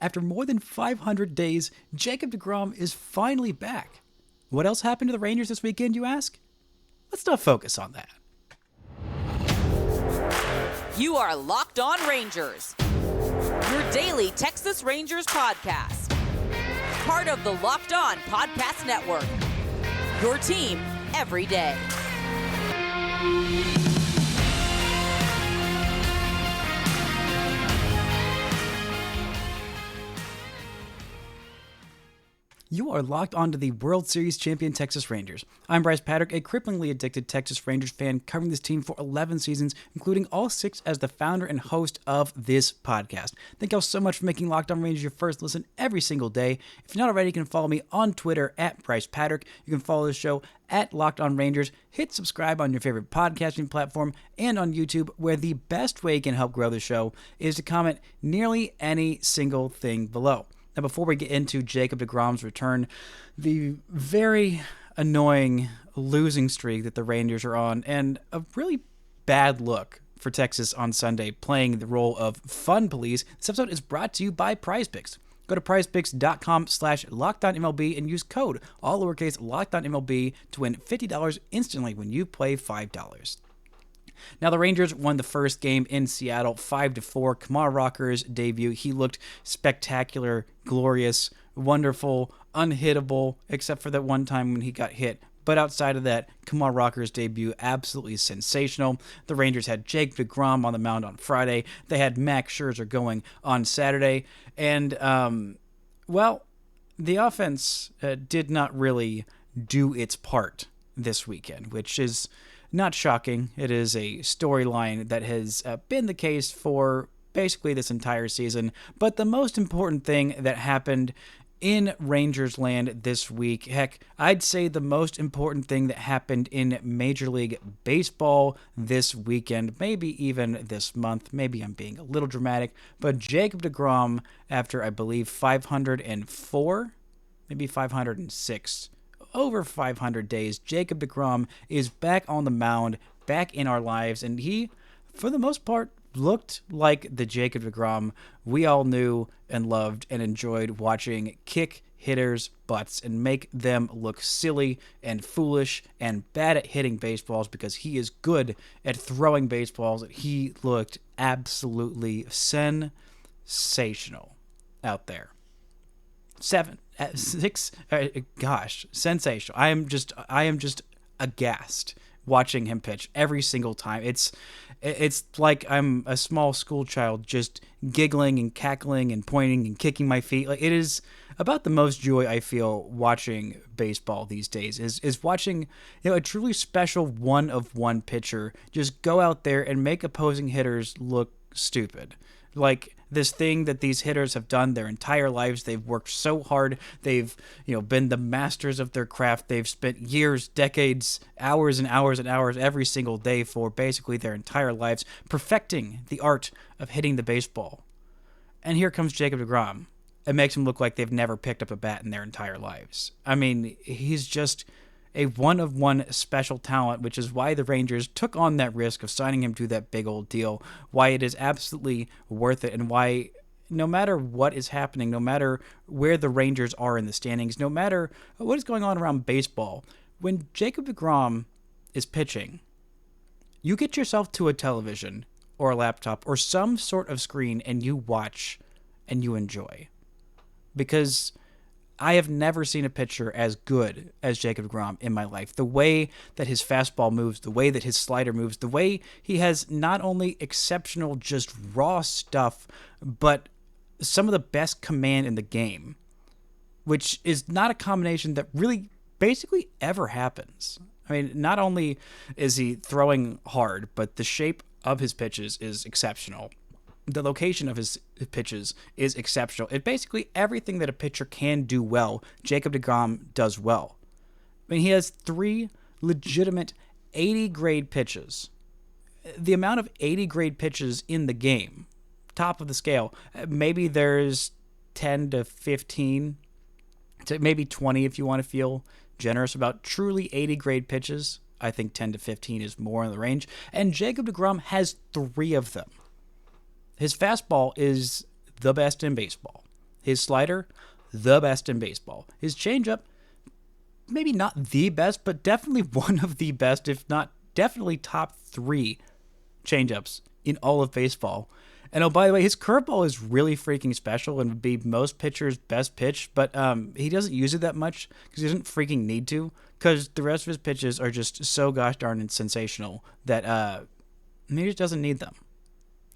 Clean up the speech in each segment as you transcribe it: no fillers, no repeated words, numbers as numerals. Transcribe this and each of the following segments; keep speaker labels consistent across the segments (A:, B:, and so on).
A: After more than 500 days, Jacob deGrom is finally back. What else happened to the Rangers this weekend, you ask? Let's not focus on that.
B: You are Locked On Rangers, your daily Texas Rangers podcast. Part of the Locked On Podcast Network, your team every day.
A: You are locked onto the World Series champion Texas Rangers. I'm Bryce Patrick, a cripplingly addicted Texas Rangers fan covering this team for 11 seasons, including all 6 as the founder and host of this podcast. Thank y'all so much for making Locked On Rangers your first listen every single day. If you're not already, you can follow me on Twitter at Bryce Patrick. You can follow the show at Locked On Rangers. Hit subscribe on your favorite podcasting platform and on YouTube, where the best way you can help grow the show is to comment nearly any single thing below. Now, before we get into Jacob deGrom's return, the very annoying losing streak that the Rangers are on, and a really bad look for Texas on Sunday, playing the role of fun police. This episode is brought to you by PrizePicks. Go to prizepicks.com/LockedOnMLB and use code, all lowercase, LockedOnMLB to win $50 instantly when you play $5. Now, the Rangers won the first game in Seattle 5-4. Kumar Rocker's debut, he looked spectacular, glorious, wonderful, unhittable, except for that one time when he got hit. But outside of that, Kumar Rocker's debut, absolutely sensational. The Rangers had Jake deGrom on the mound on Friday. They had Max Scherzer going on Saturday. And, the offense did not really do its part this weekend, which is not shocking. It is a storyline that has been the case for basically this entire season. But the most important thing that happened in Rangers land this week, heck, I'd say the most important thing that happened in Major League Baseball this weekend, maybe even this month, maybe I'm being a little dramatic, but Jacob deGrom, after I believe 504, maybe 506, over 500 days, Jacob deGrom is back on the mound, back in our lives, and he, for the most part, looked like the Jacob deGrom we all knew and loved and enjoyed watching kick hitters' butts and make them look silly and foolish and bad at hitting baseballs, because he is good at throwing baseballs. He looked absolutely sensational out there. 6, sensational. I am just aghast watching him pitch every single time. It's like I'm a small school child just giggling and cackling and pointing and kicking my feet. Like, it is about the most joy I feel watching baseball these days is watching, a truly special one-of-one pitcher just go out there and make opposing hitters look stupid. Like, this thing that these hitters have done their entire lives. They've worked so hard. They've, been the masters of their craft. They've spent years, decades, hours and hours and hours every single day for basically their entire lives perfecting the art of hitting the baseball. And here comes Jacob deGrom. It makes them look like they've never picked up a bat in their entire lives. I mean, he's just a one-of-one special talent, which is why the Rangers took on that risk of signing him to that big old deal, why it is absolutely worth it, and why no matter what is happening, no matter where the Rangers are in the standings, no matter what is going on around baseball, when Jacob deGrom is pitching, you get yourself to a television or a laptop or some sort of screen and you watch and you enjoy. Because I have never seen a pitcher as good as Jacob deGrom in my life. The way that his fastball moves, the way that his slider moves, the way he has not only exceptional, just raw stuff, but some of the best command in the game, which is not a combination that really basically ever happens. I mean, not only is he throwing hard, but the shape of his pitches is exceptional. The location of his pitches is exceptional. It basically everything that a pitcher can do well, Jacob deGrom does well. I mean, he has 3 legitimate 80-grade pitches. The amount of 80-grade pitches in the game, top of the scale, maybe there's 10 to 15, to maybe 20 if you want to feel generous about truly 80-grade pitches. I think 10 to 15 is more in the range. And Jacob deGrom has 3 of them. His fastball is the best in baseball. His slider, the best in baseball. His changeup, maybe not the best, but definitely one of the best, if not definitely top 3 changeups in all of baseball. And oh, by the way, his curveball is really freaking special and would be most pitchers' best pitch, but he doesn't use it that much because he doesn't freaking need to, because the rest of his pitches are just so gosh darn and sensational that he just doesn't need them.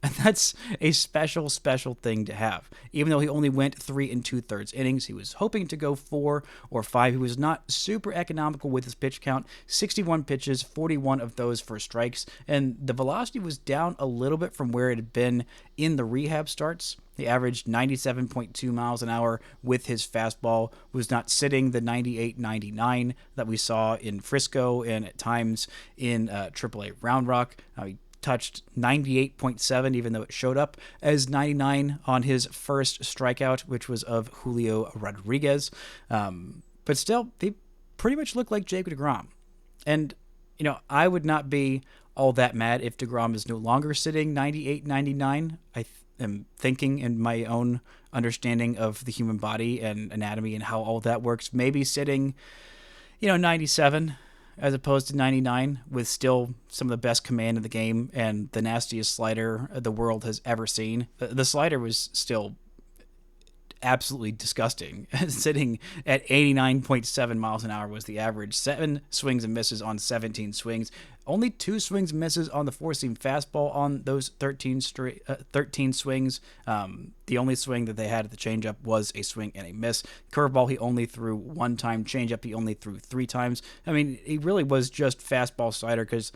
A: And that's a special, special thing to have. Even though he only went 3 2/3 innings, he was hoping to go 4 or 5. He was not super economical with his pitch count. 61 pitches, 41 of those for strikes. And the velocity was down a little bit from where it had been in the rehab starts. He averaged 97.2 miles an hour with his fastball, was not sitting the 98, 99 that we saw in Frisco and at times in AAA Round Rock. He touched 98.7, even though it showed up as 99 on his first strikeout, which was of Julio Rodriguez. But still, they pretty much look like Jacob deGrom. And, I would not be all that mad if deGrom is no longer sitting 98, 99. I am thinking in my own understanding of the human body and anatomy and how all that works, maybe sitting, 97 as opposed to 99, with still some of the best command in the game and the nastiest slider the world has ever seen. The slider was still absolutely disgusting. Sitting at 89.7 miles an hour was the average. 7 swings and misses on 17 swings. Only 2 swings and misses on the four-seam fastball on those 13 swings. The only swing that they had at the changeup was a swing and a miss. Curveball, he only threw 1 time. Changeup, he only threw 3 times. I mean, he really was just fastball slider, because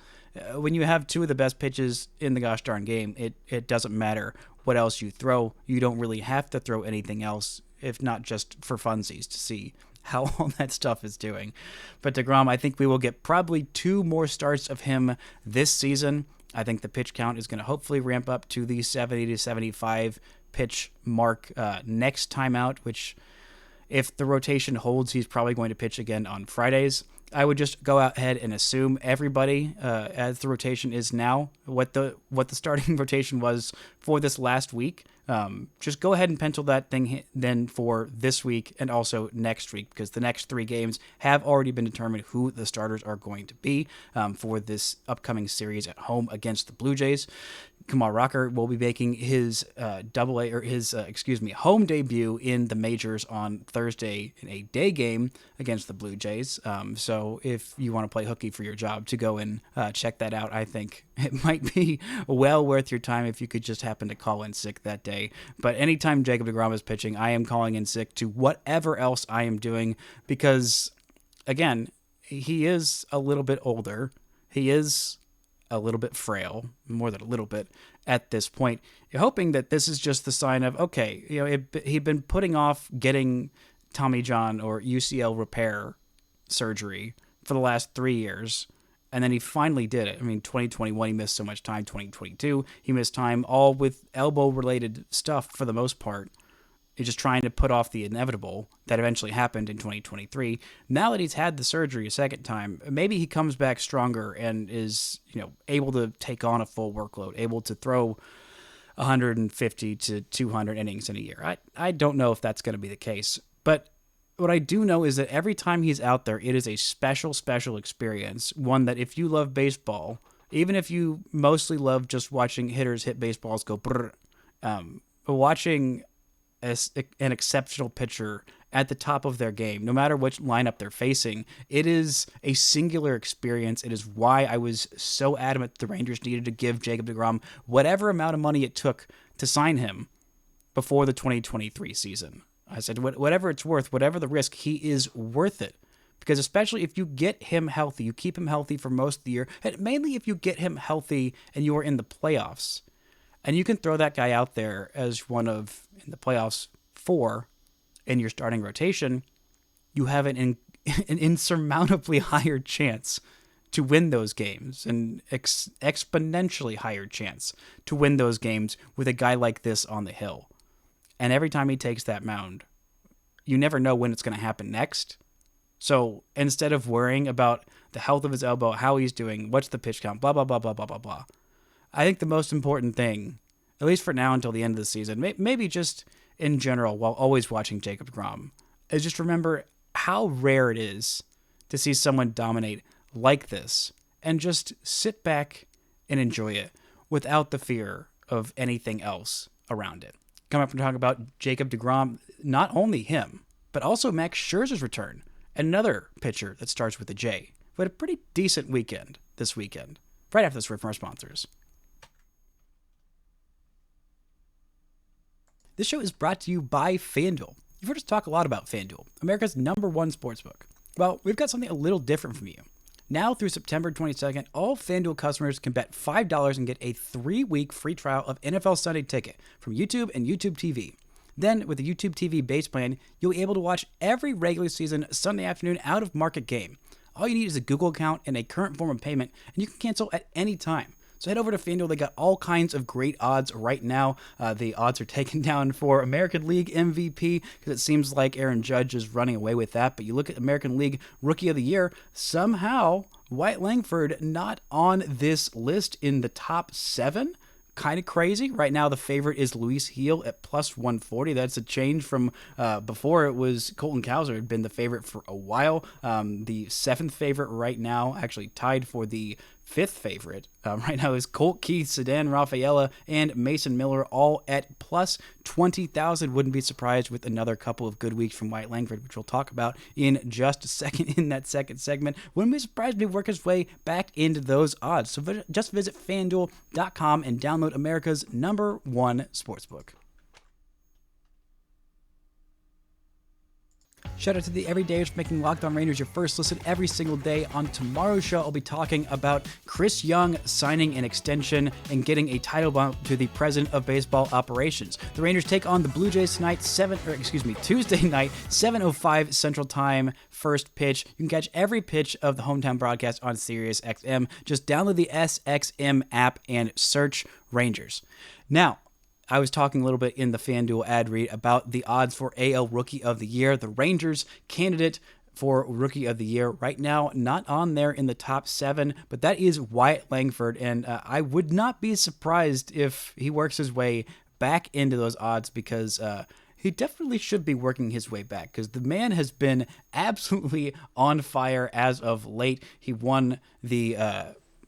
A: when you have 2 of the best pitches in the gosh darn game, it doesn't matter what else you throw. You don't really have to throw anything else, if not just for funsies, to see how all that stuff is doing. But deGrom, I think we will get probably 2 more starts of him this season. I think the pitch count is going to hopefully ramp up to the 70 to 75 pitch mark next time out, which, if the rotation holds, he's probably going to pitch again on Fridays. I would just go out ahead and assume everybody, as the rotation is now, what the starting rotation was for this last week. Just go ahead and pencil that thing then for this week and also next week, because the next 3 games have already been determined who the starters are going to be for this upcoming series at home against the Blue Jays. Kumar Rocker will be making his home debut in the majors on Thursday in a day game against the Blue Jays. So if you want to play hooky for your job, to go and check that out, I think it might be well worth your time if you could just happen to call in sick that day. But anytime Jacob deGrom is pitching, I am calling in sick to whatever else I am doing, because, again, he is a little bit older. He is a little bit frail, more than a little bit at this point. You're hoping that this is just the sign of, okay, he'd been putting off getting Tommy John or UCL repair surgery for the last 3 years, and then he finally did it. I mean, 2021, he missed so much time. 2022, he missed time, all with elbow-related stuff for the most part. He's just trying to put off the inevitable that eventually happened in 2023. Now that he's had the surgery a second time, maybe he comes back stronger and is, able to take on a full workload, able to throw 150 to 200 innings in a year. I don't know if that's going to be the case, but what I do know is that every time he's out there, it is a special, special experience. One that, if you love baseball, even if you mostly love just watching hitters hit baseballs go brrr, watching an exceptional pitcher at the top of their game, no matter which lineup they're facing, it is a singular experience. It is why I was so adamant the Rangers needed to give Jacob deGrom whatever amount of money it took to sign him before the 2023 season. I said, whatever it's worth, whatever the risk, he is worth it. Because especially if you get him healthy, you keep him healthy for most of the year, and mainly if you get him healthy and you are in the playoffs, and you can throw that guy out there as one of, in the playoffs, 4 in your starting rotation, you have an insurmountably higher chance to win those games, an exponentially higher chance to win those games with a guy like this on the hill. And every time he takes that mound, you never know when it's going to happen next. So instead of worrying about the health of his elbow, how he's doing, what's the pitch count, blah, blah, blah, blah, blah, blah, blah, I think the most important thing, at least for now until the end of the season, maybe just in general while always watching Jacob deGrom is just remember how rare it is to see someone dominate like this and just sit back and enjoy it without the fear of anything else around it. Coming up, we're talking about Jacob deGrom, not only him, but also Max Scherzer's return, another pitcher that starts with a J. We had a pretty decent weekend this weekend. Right after this word from our sponsors. This show is brought to you by FanDuel. You've heard us talk a lot about FanDuel, America's #1 sportsbook. Well, we've got something a little different from you. Now through September 22nd, all FanDuel customers can bet $5 and get a 3-week free trial of NFL Sunday Ticket from YouTube and YouTube TV. Then, with the YouTube TV base plan, you'll be able to watch every regular season Sunday afternoon out-of-market game. All you need is a Google account and a current form of payment, and you can cancel at any time. So head over to FanDuel. They got all kinds of great odds right now. The odds are taken down for American League MVP because it seems like Aaron Judge is running away with that. But you look at American League Rookie of the Year, somehow Wyatt Langford not on this list in the top 7. Kind of crazy. Right now, the favorite is Luis Gil at plus 140. That's a change from before it was Colton Cowser had been the favorite for a while. The 7th favorite right now, actually tied for the 5th favorite right now, is Colt Keith, Sedan Rafaela, and Mason Miller, all at plus 20,000. Wouldn't be surprised with another couple of good weeks from Wyatt Langford, which we'll talk about in just a second in that second segment. Wouldn't be surprised if he work his way back into those odds. So just visit FanDuel.com and download America's #1 sportsbook. Shout out to the everydayers for making Locked On Rangers your first listen every single day. On tomorrow's show, I'll be talking about Chris Young signing an extension and getting a title bump to the president of baseball operations. The Rangers take on the Blue Jays tonight, Tuesday night, 7:05 Central Time, first pitch. You can catch every pitch of the hometown broadcast on Sirius XM. Just download the SXM app and search Rangers. Now, I was talking a little bit in the FanDuel ad read about the odds for AL Rookie of the Year. The Rangers candidate for Rookie of the Year right now, not on there in the top 7, but that is Wyatt Langford, and I would not be surprised if he works his way back into those odds because he definitely should be working his way back because the man has been absolutely on fire as of late. He won the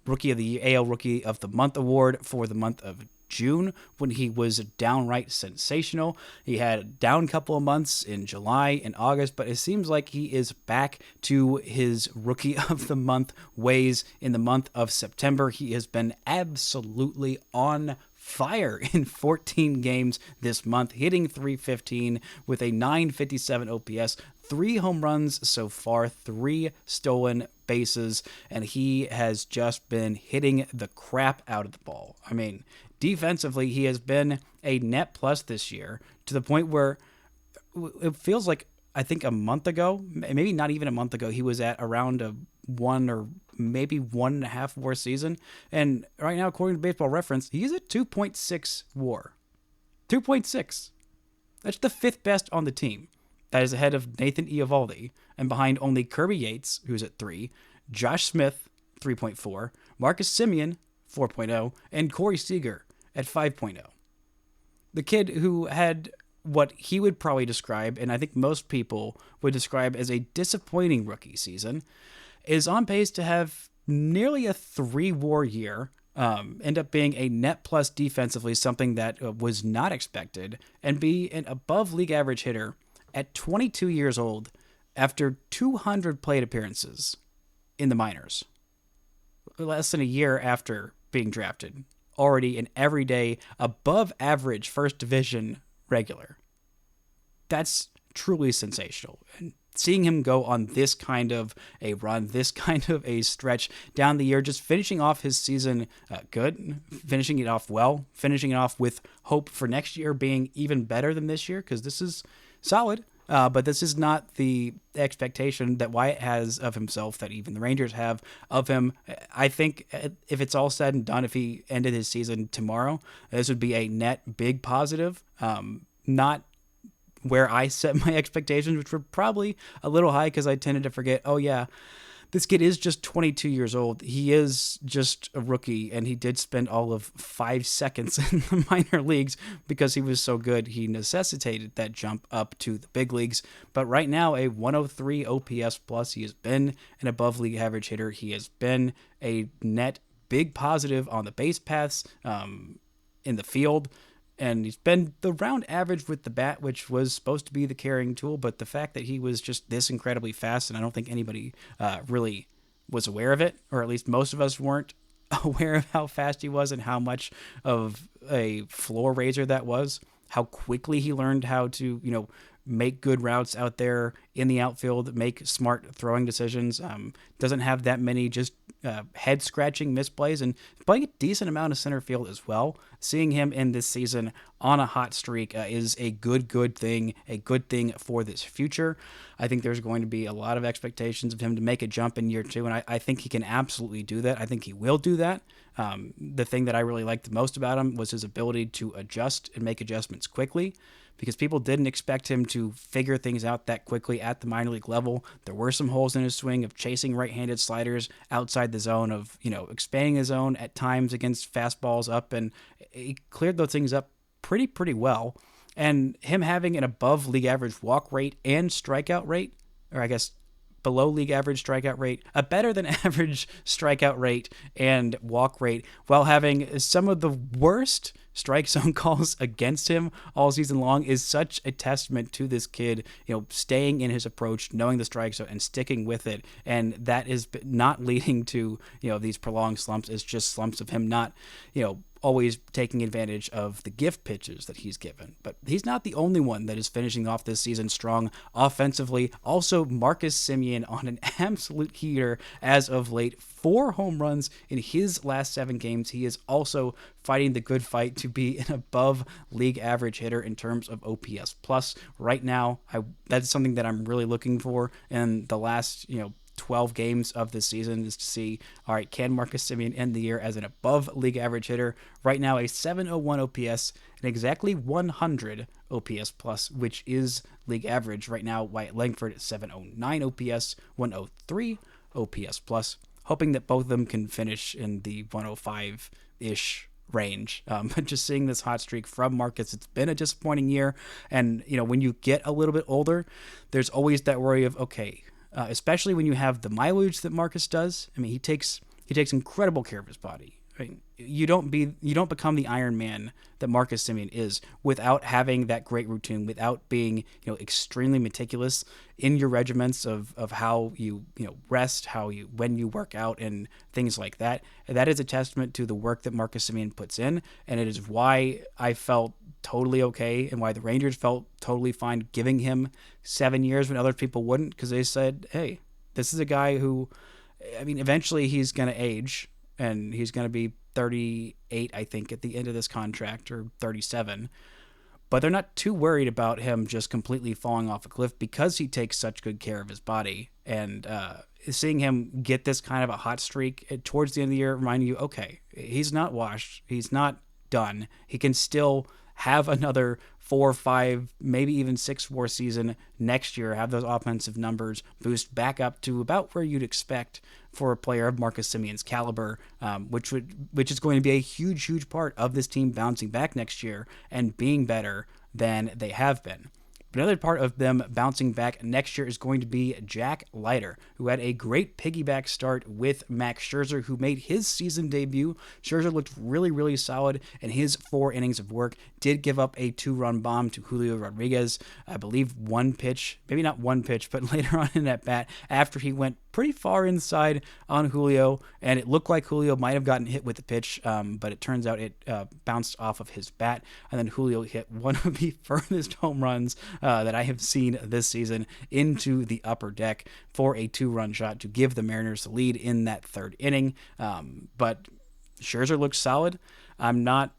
A: Rookie of the Year, AL Rookie of the Month award for the month of June when he was downright sensational. He had a down couple of months in July and August, but it seems like he is back to his Rookie of the Month ways in the month of September. He has been absolutely on fire in 14 games this month, hitting .315 with a .957 OPS, 3 home runs so far, 3 stolen bases, and he has just been hitting the crap out of the ball. I mean, defensively, he has been a net plus this year to the point where it feels like, I think a month ago, maybe not even a month ago, he was at around a 1 or maybe 1.5 WAR season. And right now, according to Baseball Reference, he's at 2.6 WAR. 2.6. That's the 5th best on the team. That is ahead of Nathan Eovaldi and behind only Kirby Yates, who's at 3, Josh Smith, 3.4, Marcus Semien, 4.0, and Corey Seager at 5.0. The kid who had what he would probably describe, and I think most people would describe as a disappointing rookie season, is on pace to have nearly a 3 WAR year, end up being a net plus defensively, something that was not expected, and be an above league average hitter at 22 years old after 200 plate appearances in the minors. Less than a year after being drafted, already an everyday above average first division regular. That's truly sensational. And seeing him go on this kind of a run, this kind of a stretch down the year, just finishing off his season good, finishing it off well, finishing it off with hope for next year being even better than this year, because this is solid. But this is not the expectation that Wyatt has of himself, that even the Rangers have of him. I think if it's all said and done, if he ended his season tomorrow, this would be a net big positive. Not where I set my expectations, which were probably a little high because I tended to forget, oh yeah, this kid is just 22 years old. He is just a rookie, and he did spend all of 5 seconds in the minor leagues because he was so good. He necessitated that jump up to the big leagues. But right now, a 103 OPS plus. He has been an above league average hitter. He has been a net big positive on the base paths, in the field. And he's been the round average with the bat, which was supposed to be the carrying tool. But the fact that he was just this incredibly fast, and I don't think anybody really was aware of it, or at least most of us weren't aware of how fast he was and how much of a floor raiser that was, how quickly he learned how to, make good routes out there in the outfield, make smart throwing decisions. Doesn't have that many just head scratching misplays, and playing a decent amount of center field as well. Seeing him in this season on a hot streak is a good thing, a good thing for this future. I think there's going to be a lot of expectations of him to make a jump in year 2, and I think he can absolutely do that. I think he will do that. The thing that I really liked the most about him was his ability to adjust and make adjustments quickly, because people didn't expect him to figure things out that quickly at the minor league level. There were some holes in his swing of chasing right-handed sliders outside the zone, of, expanding the zone at times against fastballs up, and he cleared those things up pretty well. And him having an above league average walk rate and strikeout rate, or I guess below league average strikeout rate, a better than average strikeout rate and walk rate, while having some of the worst strike zone calls against him all season long, is such a testament to this kid, staying in his approach, knowing the strike zone and sticking with it. And that is not leading to, these prolonged slumps. It's just slumps of him not, always taking advantage of the gift pitches that he's given. But he's not the only one that is finishing off this season strong offensively. Also, Marcus Semien on an absolute heater as of late. 4 home runs in his last 7 games. He is also fighting the good fight to be an above league average hitter in terms of OPS plus. Right now, that's something that I'm really looking for in the last, 12 games of this season, is to see, all right, can Marcus Semien end the year as an above league average hitter? Right now, a 701 OPS and exactly 100 OPS plus, which is league average. Right now, Wyatt Langford 709 OPS, 103 OPS plus. Hoping that both of them can finish in the 105-ish range. But just seeing this hot streak from Marcus, it's been a disappointing year. And, when you get a little bit older, there's always that worry of, okay, especially when you have the mileage that Marcus does. I mean, he takes incredible care of his body. I mean, you don't become the Iron Man that Marcus Semien is without having that great routine, without being extremely meticulous in your regiments of how you rest, when you work out and things like that. And that is a testament to the work that Marcus Semien puts in, and it is why I felt totally okay, and why the Rangers felt totally fine giving him 7 years when other people wouldn't, because they said, hey, this is a guy who, eventually he's going to age, and he's going to be 38, I think, at the end of this contract, or 37. But they're not too worried about him just completely falling off a cliff because he takes such good care of his body. And seeing him get this kind of a hot streak towards the end of the year, reminding you, okay, he's not washed. He's not done. He can still have another 4 or 5, maybe even 6 more season next year, have those offensive numbers boost back up to about where you'd expect for a player of Marcus Semien's caliber, which is going to be a huge part of this team bouncing back next year and being better than they have been. But another part of them bouncing back next year is going to be Jack Leiter, who had a great piggyback start with Max Scherzer, who made his season debut. Scherzer looked really solid in his 4 innings of work, did give up a 2-run bomb to Julio Rodriguez, I believe one pitch, maybe not one pitch, but later on in that bat, after he went pretty far inside on Julio, and it looked like Julio might have gotten hit with the pitch, but it turns out it bounced off of his bat, and then Julio hit one of the furthest home runs that I have seen this season into the upper deck for a 2-run shot to give the Mariners the lead in that 3rd inning. But Scherzer looks solid. I'm not,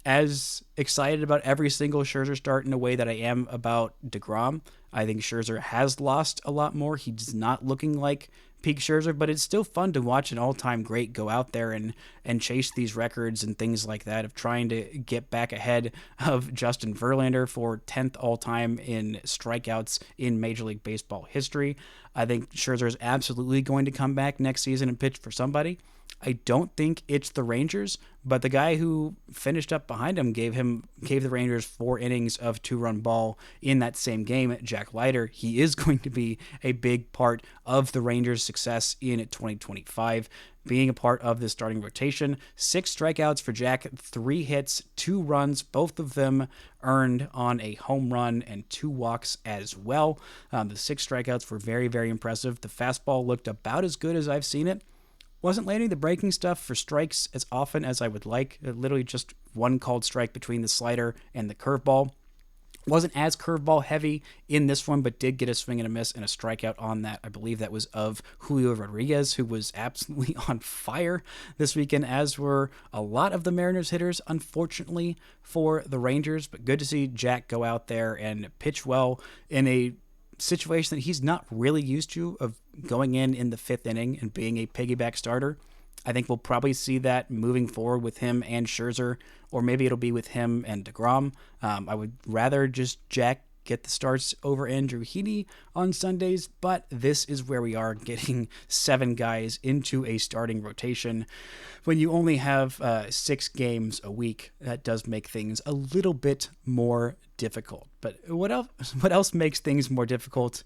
A: as excited about every single Scherzer start in a way that I am about deGrom. I think Scherzer has lost a lot more. He's not looking like peak Scherzer, but it's still fun to watch an all-time great go out there and chase these records and things like that of trying to get back ahead of Justin Verlander for 10th all-time in strikeouts in Major League Baseball history. I think Scherzer is absolutely going to come back next season and pitch for somebody. I don't think it's the Rangers, but the guy who finished up behind him gave the Rangers 4 innings of 2-run ball in that same game. Jack Leiter, he is going to be a big part of the Rangers' success in 2025, being a part of the starting rotation. 6 strikeouts for Jack, 3 hits, 2 runs, both of them earned on a home run, and 2 walks as well. The 6 strikeouts were very, very impressive. The fastball looked about as good as I've seen it. Wasn't landing the breaking stuff for strikes as often as I would like. Literally just 1 called strike between the slider and the curveball. Wasn't as curveball heavy in this one, but did get a swing and a miss and a strikeout on that. I believe that was of Julio Rodriguez, who was absolutely on fire this weekend, as were a lot of the Mariners hitters, unfortunately, for the Rangers. But good to see Jack go out there and pitch well in a situation that he's not really used to, of going in the 5th inning and being a piggyback starter. I think we'll probably see that moving forward with him and Scherzer, or maybe it'll be with him and deGrom. I would rather just Jack get the starts over Andrew Heaney on Sundays, but this is where we are, getting 7 guys into a starting rotation. When you only have 6 games a week, that does make things a little bit more difficult. But what else makes things more difficult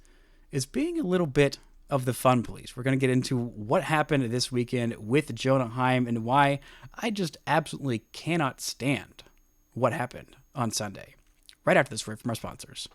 A: is being a little bit of the fun police. We're going to get into what happened this weekend with Jonah Heim and why I just absolutely cannot stand what happened on Sunday. Right after this word from our sponsors.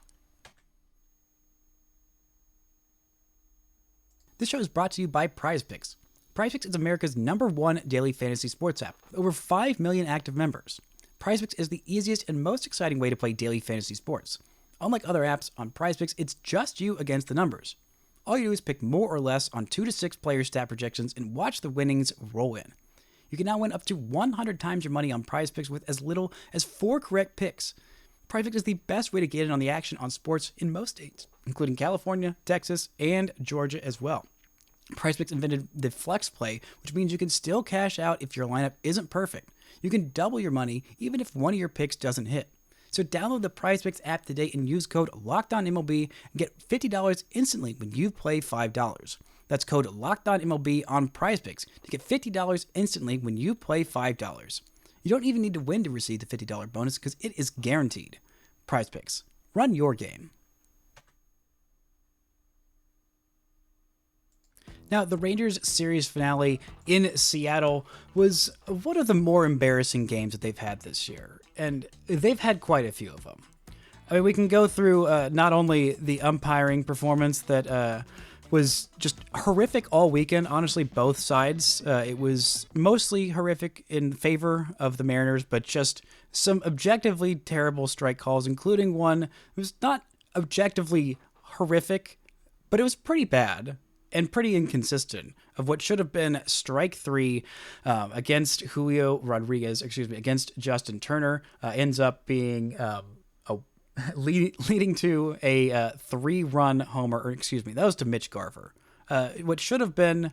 A: This show is brought to you by PrizePicks. PrizePicks is America's #1 daily fantasy sports app with over 5 million active members. PrizePicks is the easiest and most exciting way to play daily fantasy sports. Unlike other apps, on PrizePicks, it's just you against the numbers. All you do is pick more or less on 2 to 6 player stat projections and watch the winnings roll in. You can now win up to 100 times your money on PrizePicks with as little as 4 correct picks. PrizePicks is the best way to get in on the action on sports in most states, including California, Texas, and Georgia as well. PrizePicks invented the flex play, which means you can still cash out if your lineup isn't perfect. You can double your money even if one of your picks doesn't hit. So download the PrizePicks app today and use code LOCKEDONMLB and get $50 instantly when you play $5. That's code LOCKEDONMLB on PrizePicks to get $50 instantly when you play $5. You don't even need to win to receive the $50 bonus because it is guaranteed. PrizePicks. Run your game. Now, the Rangers series finale in Seattle was one of the more embarrassing games that they've had this year, and they've had quite a few of them. I mean, we can go through not only the umpiring performance that was just horrific all weekend, honestly, both sides. It was mostly horrific in favor of the Mariners, but just some objectively terrible strike calls, including one that was not objectively horrific, but it was pretty bad and pretty inconsistent, of what should have been strike 3 against against Justin Turner, ends up being leading to a 3-run homer, that was to Mitch Garver. What should have been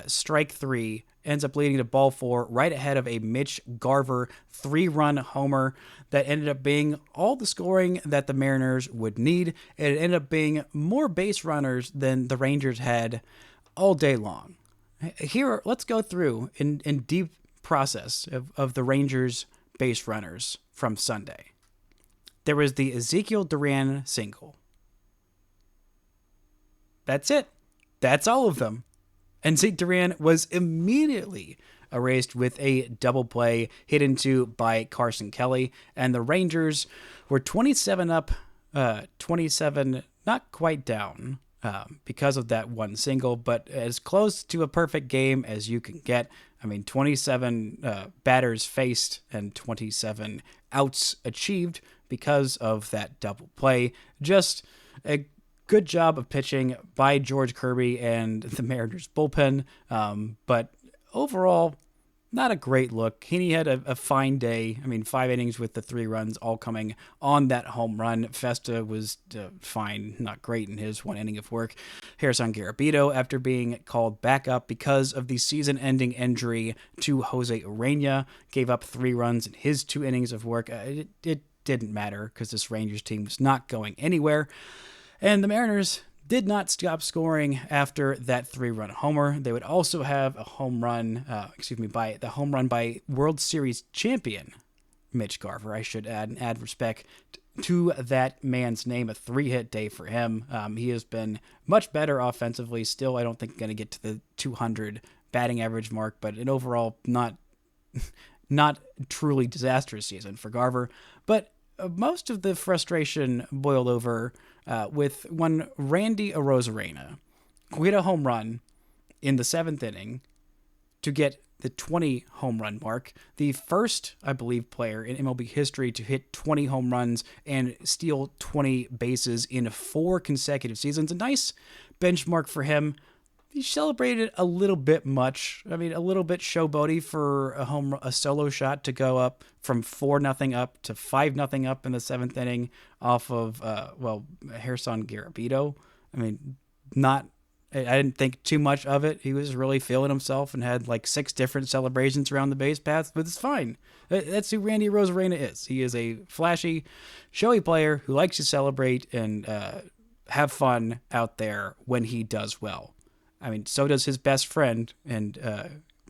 A: strike 3 ends up leading to ball 4 right ahead of a Mitch Garver 3-run homer that ended up being all the scoring that the Mariners would need. It ended up being more base runners than the Rangers had all day long. Here, let's go through in deep process of the Rangers base runners from Sunday. There was the Ezekiel Duran single. That's it. That's all of them. And Zeke Duran was immediately erased with a double play hit into by Carson Kelly, and the Rangers were 27 up, 27 not quite down because of that one single, but as close to a perfect game as you can get. I mean, 27 batters faced and 27 outs achieved because of that double play. Just a good job of pitching by George Kirby and the Mariners bullpen. But overall, Not a great look. Heaney had a fine day. I mean, 5 innings with the 3 runs, all coming on that home run. Festa was fine, not great in his 1 inning of work. Harrison Garabito, after being called back up because of the season-ending injury to Jose Urena, gave up 3 runs in his 2 innings of work. It didn't matter because this Rangers team was not going anywhere. And the Mariners did not stop scoring after that 3-run homer. They would also have a home run, by World Series champion Mitch Garver. I should add respect to that man's name. A 3-hit day for him. He has been much better offensively. Still, I don't think going to get to the 200 batting average mark, but an overall not truly disastrous season for Garver. But most of the frustration boiled over with when Randy Arozarena hit a home run in the 7th inning to get the 20 home run mark. The first, I believe, player in MLB history to hit 20 home runs and steal 20 bases in 4 consecutive seasons. A nice benchmark for him. He celebrated a little bit much. I mean, a little bit showboaty for a solo shot to go up from 4-0 up to 5-0 up in the 7th inning off of Harrison Garabito. I mean, I didn't think too much of it. He was really feeling himself and had like 6 different celebrations around the base paths, but it's fine. That's who Randy Arozarena is. He is a flashy, showy player who likes to celebrate and have fun out there when he does well. I mean, so does his best friend and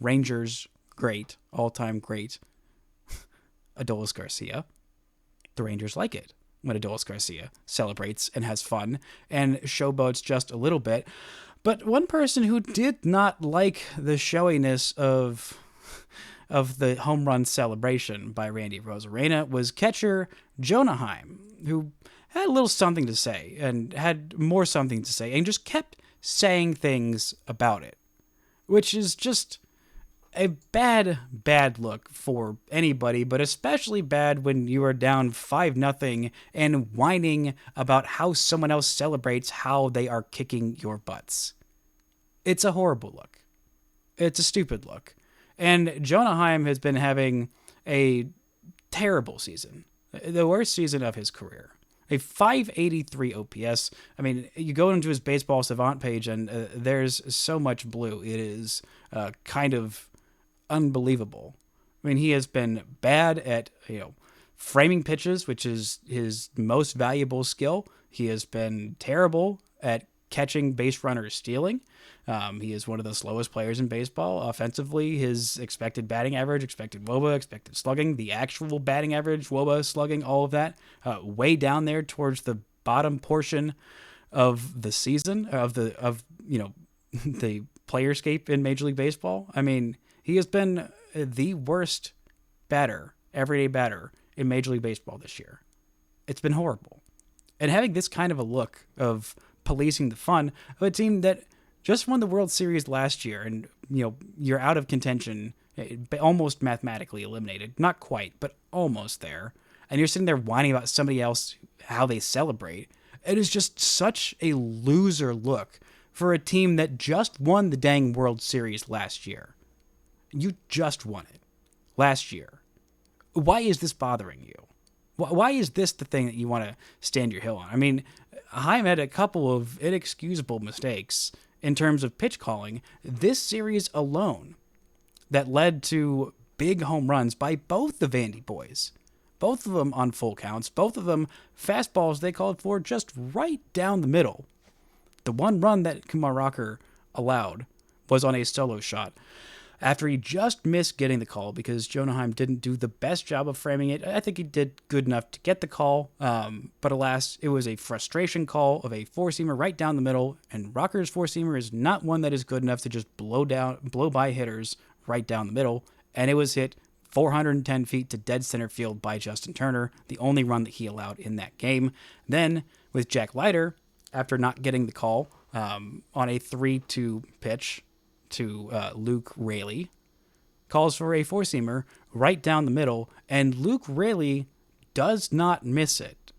A: Rangers great, all-time great, Adolis Garcia. The Rangers like it when Adolis Garcia celebrates and has fun and showboats just a little bit. But one person who did not like the showiness of the home run celebration by Randy Arozarena was catcher Jonah Heim, who had a little something to say and had more something to say and just kept saying things about it, which is just a bad look for anybody, but especially bad when you are down 5-0 and whining about how someone else celebrates how they are kicking your butts. It's a horrible look. It's a stupid look. And Jonah Heim has been having a terrible season, the worst season of his career. A 583 OPS. I mean, you go into his Baseball Savant page and there's so much blue. It is kind of unbelievable. I mean, he has been bad at, framing pitches, which is his most valuable skill. He has been terrible at catching base runners stealing. He is one of the slowest players in baseball. Offensively, his expected batting average, expected WOBA, expected slugging, the actual batting average, WOBA, slugging, all of that, way down there towards the bottom portion of the season, the playerscape in Major League Baseball. I mean, he has been the worst batter, everyday batter in Major League Baseball this year. It's been horrible. And having this kind of a look of policing the fun of a team that just won the World Series last year and, you're out of contention, almost mathematically eliminated. Not quite, but almost there. And you're sitting there whining about somebody else, how they celebrate. It is just such a loser look for a team that just won the dang World Series last year. You just won it last year. Why is this bothering you? Why is this the thing that you want to stand your hill on? I mean, Heim had a couple of inexcusable mistakes in terms of pitch calling this series alone that led to big home runs by both the Vandy boys. Both of them on full counts. Both of them fastballs they called for just right down the middle. The one run that Kumar Rocker allowed was on a solo shot after he just missed getting the call because Jonah Heim didn't do the best job of framing it. I think he did good enough to get the call, but alas, it was a frustration call of a four-seamer right down the middle, and Rocker's four-seamer is not one that is good enough to just blow by hitters right down the middle, and it was hit 410 feet to dead center field by Justin Turner, the only run that he allowed in that game. Then, with Jack Leiter, after not getting the call on a 3-2 pitch to Luke Raley, calls for a four-seamer right down the middle, and Luke Raley does not miss it.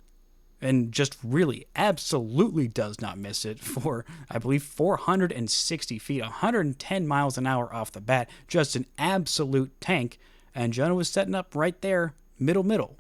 A: and just really absolutely does not miss it for, I believe, 460 feet, 110 miles an hour off the bat. Just an absolute tank. And Jonah was setting up right there, middle.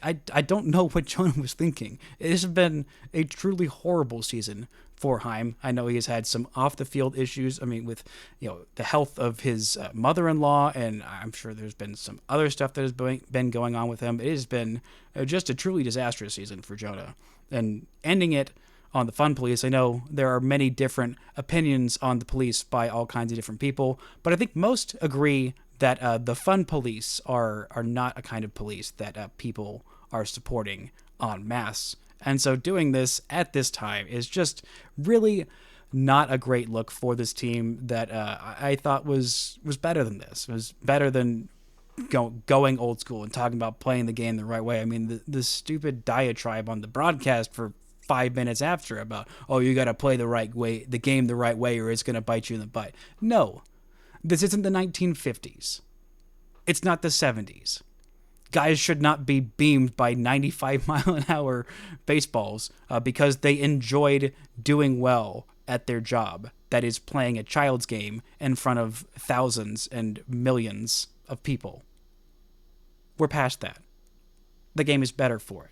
A: I don't know what Jonah was thinking. It has been a truly horrible season for Heim. I know he has had some off-the-field issues. I mean, with the health of his mother-in-law, and I'm sure there's been some other stuff that has been going on with him. It has been just a truly disastrous season for Jonah. And ending it on the fun police, I know there are many different opinions on the police by all kinds of different people, but I think most agree that the fun police are not a kind of police that people are supporting en masse. And so doing this at this time is just really not a great look for this team that I thought was better than this. It was better than going old school and talking about playing the game the right way. I mean, the stupid diatribe on the broadcast for 5 minutes after about, oh, you got to play the right way, the game the right way, or it's going to bite you in the butt. No. This isn't the 1950s. It's not the 70s. Guys should not be beamed by 95-mile-an-hour baseballs because they enjoyed doing well at their job. That is playing a child's game in front of thousands and millions of people. We're past that. The game is better for it.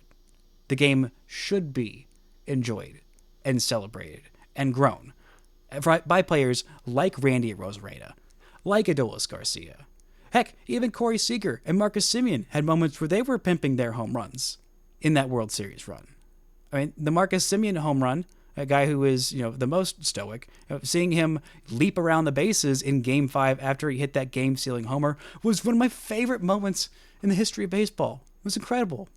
A: The game should be enjoyed and celebrated and grown by players like Randy Rosarena, like Adolis Garcia. Heck, even Corey Seager and Marcus Semien had moments where they were pimping their home runs in that World Series run. I mean, the Marcus Semien home run, a guy who is, the most stoic, seeing him leap around the bases in Game 5 after he hit that game-sealing homer was one of my favorite moments in the history of baseball. It was incredible.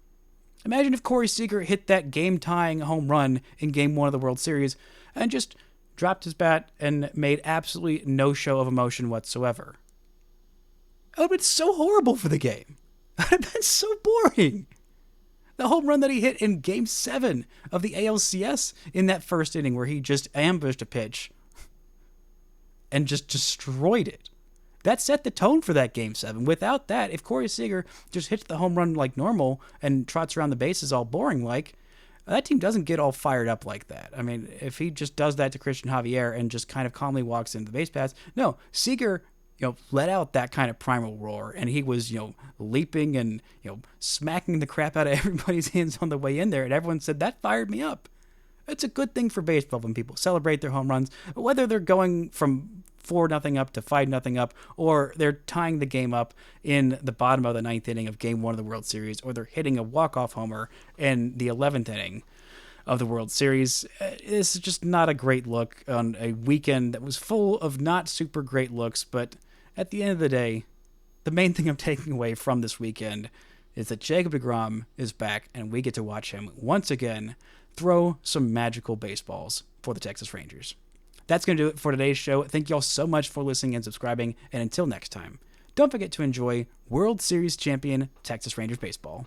A: Imagine if Corey Seager hit that game-tying home run in Game 1 of the World Series and just dropped his bat and made absolutely no show of emotion whatsoever. It would have been so horrible for the game. It would have been so boring. The home run that he hit in Game 7 of the ALCS in that first inning where he just ambushed a pitch and just destroyed it. That set the tone for that Game 7. Without that, if Corey Seager just hits the home run like normal and trots around the bases all boring like, that team doesn't get all fired up like that. I mean, if he just does that to Christian Javier and just kind of calmly walks into the base paths, no, Seager let out that kind of primal roar, and he was, leaping and, smacking the crap out of everybody's hands on the way in there, and everyone said, that fired me up. It's a good thing for baseball when people celebrate their home runs, whether they're going from 4-0 up to 5-0 up, or they're tying the game up in the bottom of the 9th inning of Game 1 of the World Series, or they're hitting a walk-off homer in the 11th inning of the World Series. This is just not a great look on a weekend that was full of not super great looks, but at the end of the day, the main thing I'm taking away from this weekend is that Jacob deGrom is back, and we get to watch him once again throw some magical baseballs for the Texas Rangers. That's going to do it for today's show. Thank you all so much for listening and subscribing, and until next time, don't forget to enjoy World Series champion Texas Rangers baseball.